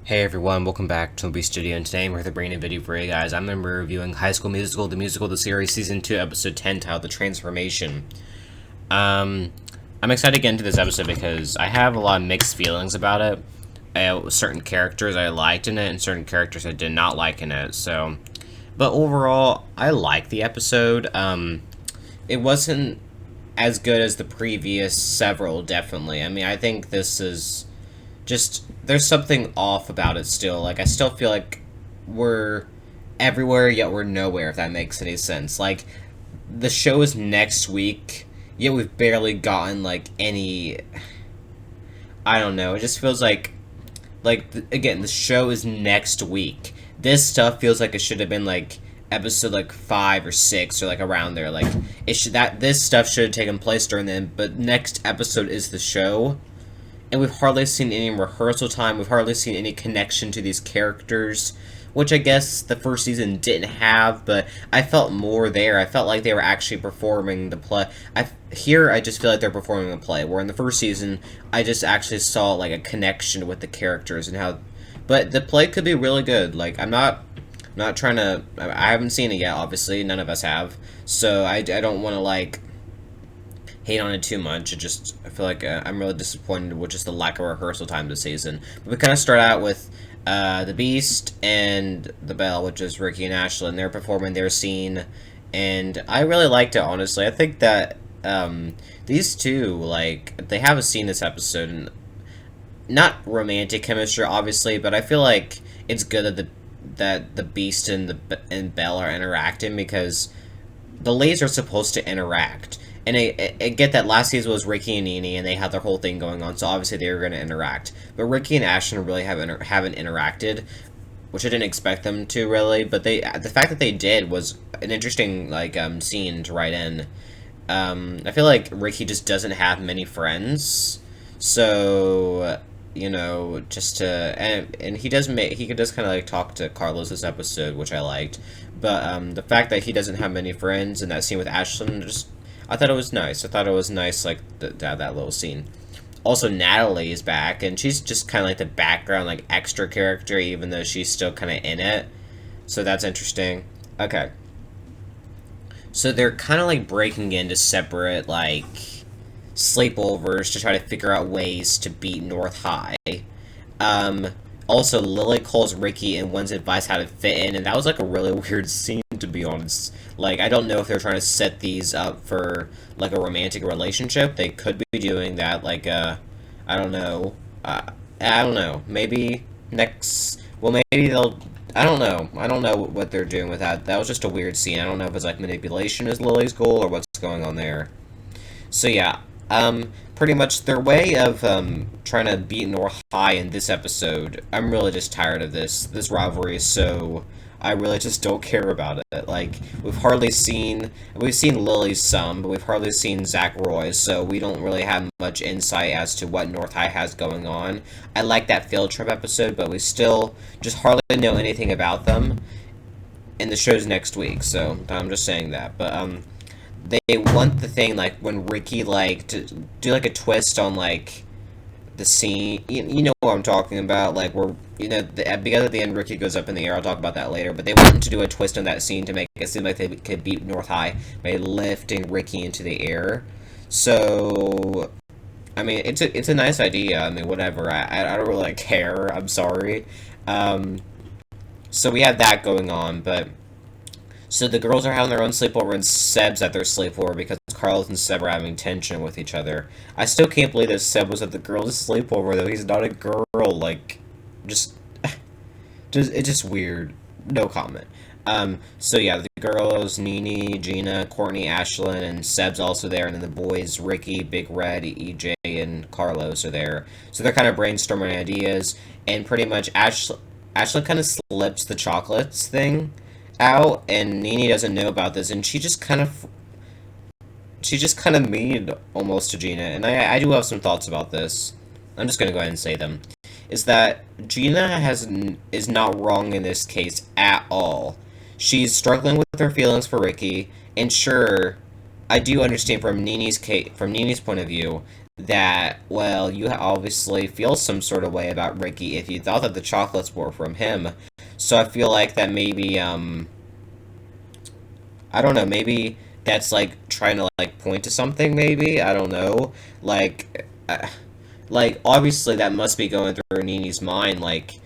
Hey everyone, welcome back to the Studio, and today I'm here with a brand new video for you guys. I'm going to be reviewing High School Musical, the musical, the series, Season 2, Episode 10, titled The Transformation. I'm excited to get into this episode because I have a lot of mixed feelings about it. Certain characters I liked in it, and certain characters I did not like in it, But overall, I liked the episode. It wasn't as good as the previous several, definitely. I mean, I think this is just there's something off about it still. Like, I still feel like we're everywhere yet we're nowhere, if that makes any sense. Like, the show is next week, yet we've barely gotten like any, I don't know, it just feels like again, the show is next week. This stuff feels like it should have been like episode like 5 or 6 or like around there. Like, it should that this stuff should have taken place during then, but next episode is the show. And we've hardly seen any rehearsal time. We've hardly seen any connection to these characters, which I guess the first season didn't have, but I felt more there. I felt like they were actually performing the play. Here, I just feel like they're performing the play, where in the first season, I just actually saw, like, a connection with the characters and how... But the play could be really good. Like, I'm not trying to... I haven't seen it yet, obviously. None of us have. So I don't want to, like, hate on it too much. I feel like I'm really disappointed with just the lack of rehearsal time this season. But we kind of start out with the Beast and the Belle, which is Ricky and Ashlyn. They're performing their scene, and I really liked it, honestly. I think that these two, like, they have a scene this episode, and not romantic chemistry, obviously, but I feel like it's good that the Beast and Belle are interacting, because the leads are supposed to interact. And I get that last season was Ricky and Nene, and they had their whole thing going on, so obviously they were going to interact. But Ricky and Ashton really haven't interacted, which I didn't expect them to, really. But the fact that they did was an interesting, like, scene to write in. I feel like Ricky just doesn't have many friends, so, you know, just to... And he does kind of, like, talk to Carlos this episode, which I liked. But the fact that he doesn't have many friends, and that scene with Ashlyn, just... I thought it was nice. I thought it was nice, like, to have that little scene. Also, Natalie is back, and she's just kind of like the background, like, extra character, even though she's still kind of in it. So that's interesting. Okay. So they're kind of, like, breaking into separate, like, sleepovers to try to figure out ways to beat North High. Also, Lily calls Ricky and wants advice how to fit in, and that was, like, a really weird scene, to be honest. Like, I don't know if they're trying to set these up for, like, a romantic relationship. They could be doing that, like, I don't know. I don't know. Maybe next... Well, maybe they'll... I don't know. I don't know what they're doing with that. That was just a weird scene. I don't know if it's, like, manipulation is Lily's goal or what's going on there. So, yeah. Pretty much their way of, trying to beat North High in this episode, I'm really just tired of this. This rivalry is so... I really just don't care about it. Like, we've seen Lily's some, but we've hardly seen Zach Roy's, so we don't really have much insight as to what North High has going on. I like that field trip episode, but we still just hardly know anything about them. And the show's next week, so I'm just saying that. But, they want the thing, like, when Ricky, like, to do, like, a twist on, like, the scene, you know what I'm talking about, like, where, you know, because at the end Ricky goes up in the air, I'll talk about that later, but they wanted to do a twist on that scene to make it seem like they could beat North High by lifting Ricky into the air. So, I mean, it's a nice idea. I mean, whatever, I don't really care, I'm sorry. So we have that going on, but... So the girls are having their own sleepover, and Seb's at their sleepover because Carlos and Seb are having tension with each other. I still can't believe that Seb was at the girls' sleepover, though. He's not a girl. Like, it's just weird. No comment. So yeah, the girls, Nene, Gina, Courtney, Ashlyn, and Seb's also there, and then the boys, Ricky, Big Red, EJ, and Carlos are there. So they're kind of brainstorming ideas, and pretty much Ashlyn kind of slips the chocolates thing out, and Nene doesn't know about this, and she just kind of mean almost to Gina, and I do have some thoughts about this. I'm just gonna go ahead and say them. Is that Gina is not wrong in this case at all. She's struggling with her feelings for Ricky, and sure, I do understand from Nene's point of view that, well, you obviously feel some sort of way about Ricky if you thought that the chocolates were from him. So I feel like that maybe, I don't know, maybe that's like trying to like point to something, maybe? I don't know. Like obviously that must be going through Nini's mind, like,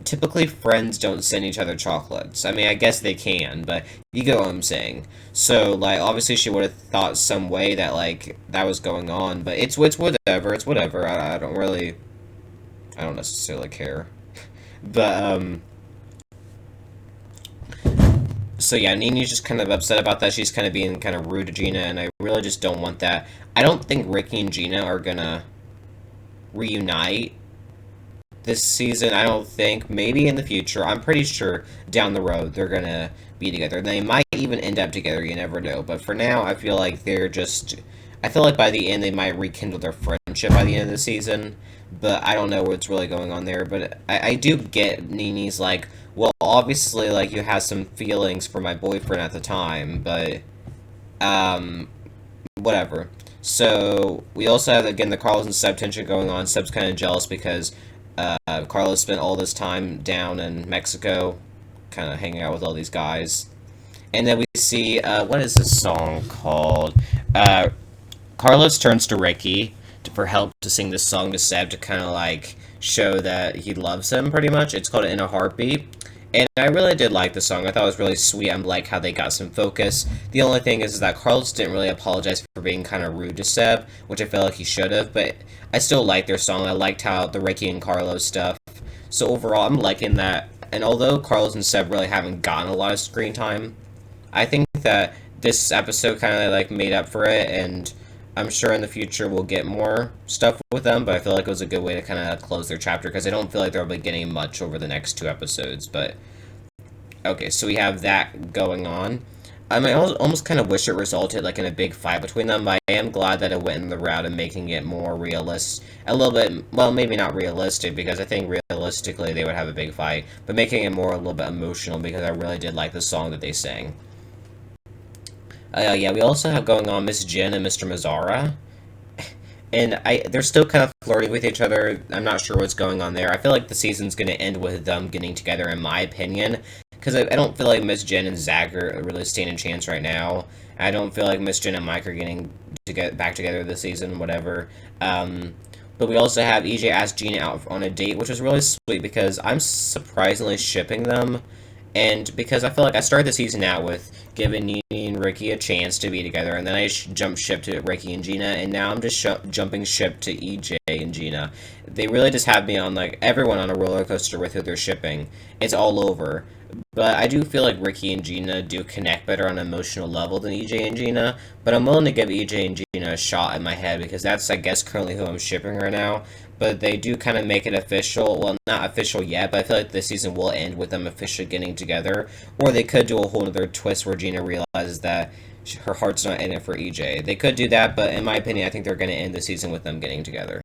typically friends don't send each other chocolates. I mean, I guess they can, but you get what I'm saying. So, like, obviously she would have thought some way that, like, that was going on, but it's whatever, it's whatever. I don't really, I don't necessarily care. But, so yeah, Nini's just kind of upset about that. She's kind of being kind of rude to Gina, and I really just don't want that. I don't think Ricky and Gina are gonna reunite this season. I don't think. Maybe in the future. I'm pretty sure down the road they're gonna be together. They might even end up together. You never know. But for now, I feel like they're just. I feel like by the end they might rekindle their friendship by the end of the season. But I don't know what's really going on there. But I do get Nini's like, well, obviously, like you have some feelings for my boyfriend at the time, but um, whatever. So we also have again the Carlos and Seb tension going on. Seb's kind of jealous because Carlos spent all this time down in Mexico, kind of hanging out with all these guys. And then we see what is this song called? Carlos turns to Ricky for help to sing this song to Seb to kind of like show that he loves him. Pretty much, it's called "In a Heartbeat." And I really did like the song. I thought it was really sweet. I like how they got some focus. The only thing is that Carlos didn't really apologize for being kind of rude to Seb, which I felt like he should have. But I still liked their song. I liked how the Ricky and Carlos stuff. So overall, I'm liking that. And although Carlos and Seb really haven't gotten a lot of screen time, I think that this episode kind of like made up for it. And I'm sure in the future we'll get more stuff with them, but I feel like it was a good way to kind of close their chapter because I don't feel like they'll be getting much over the next two episodes. But okay, so we have that going on. I almost kind of wish it resulted like in a big fight between them, but I am glad that it went in the route of making it more realistic. A little bit, well, maybe not realistic because I think realistically they would have a big fight, but making it more a little bit emotional because I really did like the song that they sang. Yeah, we also have going on Miss Jen and Mr. Mazzara. And they're still kind of flirting with each other. I'm not sure what's going on there. I feel like the season's going to end with them getting together, in my opinion. Because I don't feel like Miss Jen and Zach are really standing a chance right now. I don't feel like Miss Jen and Mike are getting to get back together this season, whatever. But we also have EJ ask Gina out on a date, which was really sweet because I'm surprisingly shipping them. And because I feel like I started the season out with giving Nene and Ricky a chance to be together, and then I jumped ship to Ricky and Gina, and now I'm just jumping ship to EJ and Gina. They really just have me on, like, everyone on a roller coaster with who they're shipping. It's all over. But I do feel like Ricky and Gina do connect better on an emotional level than EJ and Gina, but I'm willing to give EJ and Gina a shot in my head because that's, I guess, currently who I'm shipping right now. But they do kind of make it official. Well, not official yet, but I feel like this season will end with them officially getting together. Or they could do a whole other twist where Gina realizes that her heart's not in it for EJ. They could do that, but in my opinion, I think they're going to end the season with them getting together.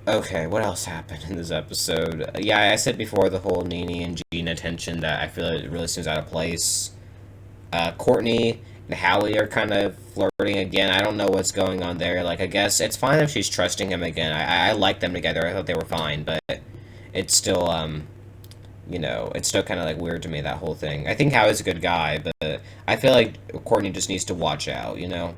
Okay, what else happened in this episode? Yeah, I said before the whole Nene and Gina tension that I feel it really seems out of place. Courtney and Howie are kind of flirting again. I don't know what's going on there. Like, I guess it's fine if she's trusting him again. I like them together. I thought they were fine, but it's still, it's still kind of like weird to me, that whole thing. I think Howie's a good guy, but I feel like Courtney just needs to watch out, you know?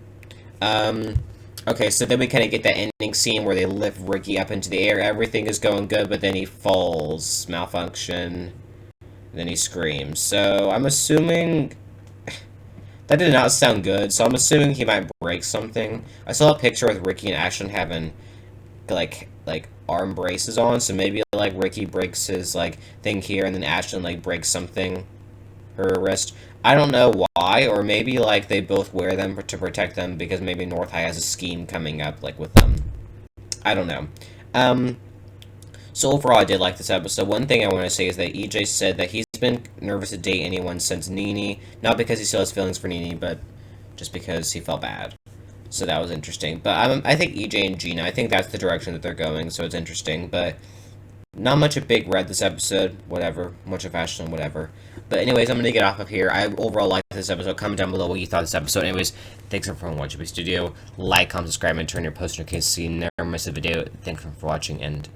Okay, so then we kind of get that ending scene where they lift Ricky up into the air. Everything is going good, but then he falls, malfunction, then he screams. So I'm assuming that did not sound good. So I'm assuming he might break something. I saw a picture with Ricky and Ashlyn having like arm braces on. So maybe like Ricky breaks his like thing here, and then Ashlyn like breaks something, her wrist. I don't know why, or maybe like they both wear them to protect them because maybe North High has a scheme coming up like with them. I don't know. So overall, I did like this episode. One thing I want to say is that EJ said that he's been nervous to date anyone since Nene, not because he still has feelings for Nene, but just because he felt bad. So that was interesting. But I think EJ and Gina, I think that's the direction that they're going, so it's interesting. But Not much of big red this episode, whatever. Much of Ashlyn, whatever. But anyways, I'm gonna get off of here. I overall liked this episode. Comment down below what you thought of this episode. Anyways, thanks for watching my studio. Like, comment, subscribe, and turn your post notifications so you never miss a video. Thanks for watching, and